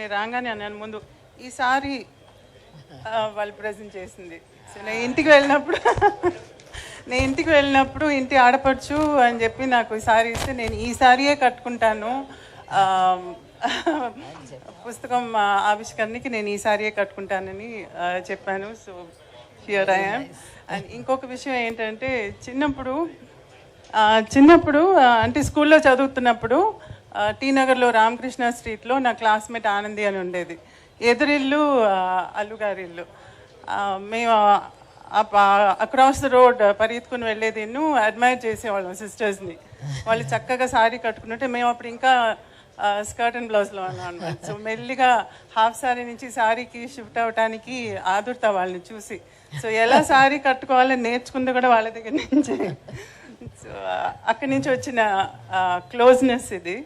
రాగానే అన్నాను ముందు ఈసారి వాళ్ళు ప్రజెంట్ చేసింది. సో నేను ఇంటికి వెళ్ళినప్పుడు ఇంటి ఆడపడుచు అని చెప్పి నాకు ఈ సారీ ఇస్తే నేను ఈ సారీయే కట్టుకుంటాను, పుస్తకం ఆవిష్కరణకి నేను ఈ సారీయే కట్టుకుంటానని చెప్పాను. So here I am. And ఇంకొక విషయం ఏంటంటే చిన్నప్పుడు అంటే స్కూల్లో చదువుతున్నప్పుడు టీ నగర్లో రామకృష్ణ స్ట్రీట్లో నా క్లాస్మేట్ ఆనంది అని ఉండేది. ఎదురిల్లు అల్లుగారిల్లు. మేము అక్రాస్ ద రోడ్ పరిగెత్తుకుని వెళ్ళేది, అడ్మైర్ చేసేవాళ్ళం సిస్టర్స్ని. వాళ్ళు చక్కగా సారీ కట్టుకుంటుంటే మేము అప్పుడు ఇంకా స్కర్ట్ అండ్ బ్లౌజ్లో ఉన్నాం అనమాట. సో మెల్లిగా హాఫ్ సారీ నుంచి సారీకి షిఫ్ట్ అవ్వటానికి ఆదుర్తా వాళ్ళని చూసి. సో ఎలా సారీ కట్టుకోవాలని నేర్చుకుంది కూడా వాళ్ళ దగ్గర నుంచి. సో అక్కడి నుంచి వచ్చిన క్లోజ్నెస్ ఇది.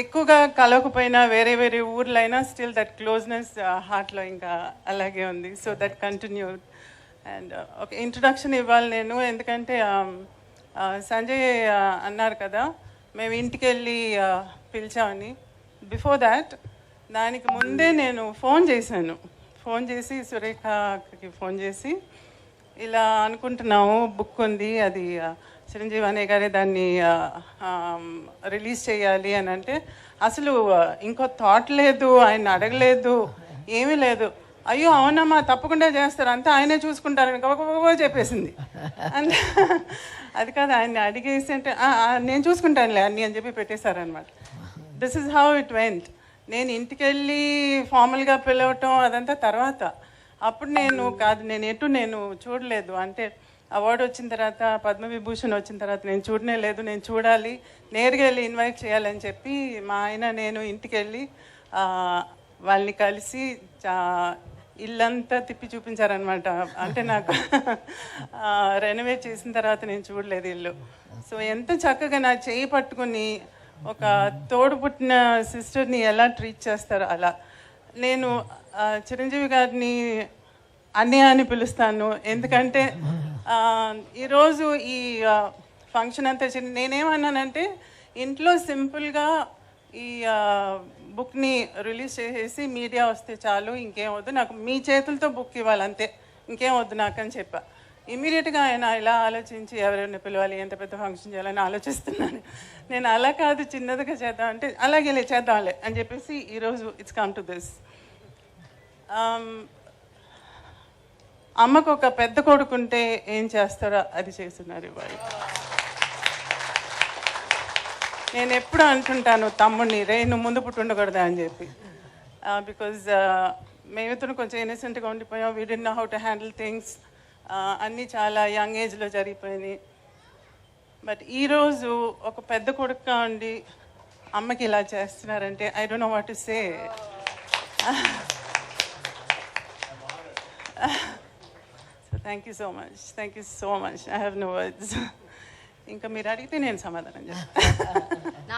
ఎక్కువగా కలవకపోయినా వేరే వేరే ఊర్లైనా స్టిల్ దట్ క్లోజ్నెస్ హార్ట్లో ఇంకా అలాగే ఉంది. So that continue. అండ్ ఒక ఇంట్రొడక్షన్ ఇవ్వాలి నేను, ఎందుకంటే సంజయ్ అన్నారు కదా మేము ఇంటికి వెళ్ళి పిలిచామని. బిఫోర్ దాట్ దానికి ముందే నేను ఫోన్ చేసి సురేఖకి ఫోన్ చేసి ఇలా అనుకుంటున్నాము, బుక్ ఉంది, అది చిరంజీవి అనే గారే దాన్ని రిలీజ్ చేయాలి అని అంటే అసలు ఇంకో థాట్ లేదు, ఆయన అడగలేదు, ఏమీ లేదు. అయ్యో అవునమ్మా తప్పకుండా చేస్తారు, అంతా ఆయనే చూసుకుంటారని గబగబా చెప్పేసింది. అంటే అది కాదు, ఆయన్ని అడిగేసి అంటే నేను చూసుకుంటానులే అన్నీ అని చెప్పి పెట్టేశారనమాట. This is how it went. నేను ఇంటికి వెళ్ళి ఫార్మల్గా పిలవటం అదంతా తర్వాత. అప్పుడు నేను చూడలేదు. అంటే అవార్డు వచ్చిన తర్వాత, పద్మవిభూషణ్ వచ్చిన తర్వాత నేను చూడనే లేదు. నేను చూడాలి, నేరుగా వెళ్ళి ఇన్వైట్ చేయాలని చెప్పి మా ఆయన నేను ఇంటికి వెళ్ళి వాళ్ళని కలిసి ఇల్లంతా తిప్పి చూపించారనమాట. అంటే నాకు రెనోవేట్ చేసిన తర్వాత నేను చూడలేదు ఇల్లు. సో ఎంత చక్కగా నా చేయి పట్టుకుని ఒక తోడు పుట్టిన సిస్టర్ని ఎలా ట్రీట్ చేస్తారో అలా. నేను చిరంజీవి గారిని అన్నయ్య అని పిలుస్తాను, ఎందుకంటే ఈరోజు ఈ ఫంక్షన్ అంతా నేనేమన్నానంటే ఇంట్లో సింపుల్గా ఈ బుక్ని రిలీజ్ చేసేసి మీడియా వస్తే చాలు, ఇంకేం వద్దు నాకు, మీ చేతులతో బుక్ ఇవ్వాలి అంతే, ఇంకేం వద్దు నాకు అని చెప్పా. ఇమీడియట్గా ఆయన ఇలా ఆలోచించి ఎవరైనా పిలవాలి, ఎంత పెద్ద ఫంక్షన్ చేయాలని ఆలోచిస్తున్నాను. నేను అలా కాదు, చిన్నదిగా చేద్దాం అంటే అలాగే చేద్దాంలే అని చెప్పేసి ఈరోజు ఇట్స్ కమ్ టు దిస్. అమ్మకు ఒక పెద్ద కొడుకుంటే ఏం చేస్తారో అది చేస్తున్నారు ఇవాళ. నేను ఎప్పుడు అంటుంటాను తమ్ముడిని, నువ్వు ముందు పుట్టి ఉండకూడదా అని చెప్పి. బికాజ్ మేమిద్దరు కొంచెం ఇన్నసెంట్గా ఉండిపోయాం. We did know how to handle things. అన్నీ చాలా యంగ్ ఏజ్లో జరిగిపోయినాయి. బట్ ఈరోజు ఒక పెద్ద కొడుకుగా ఉండి అమ్మకి ఇలా చేస్తున్నారంటే I don't know what to say. Thank you so much. I have no words. ఇంకా మీరు అడిగితే నేను సమాధానం చెప్తాను.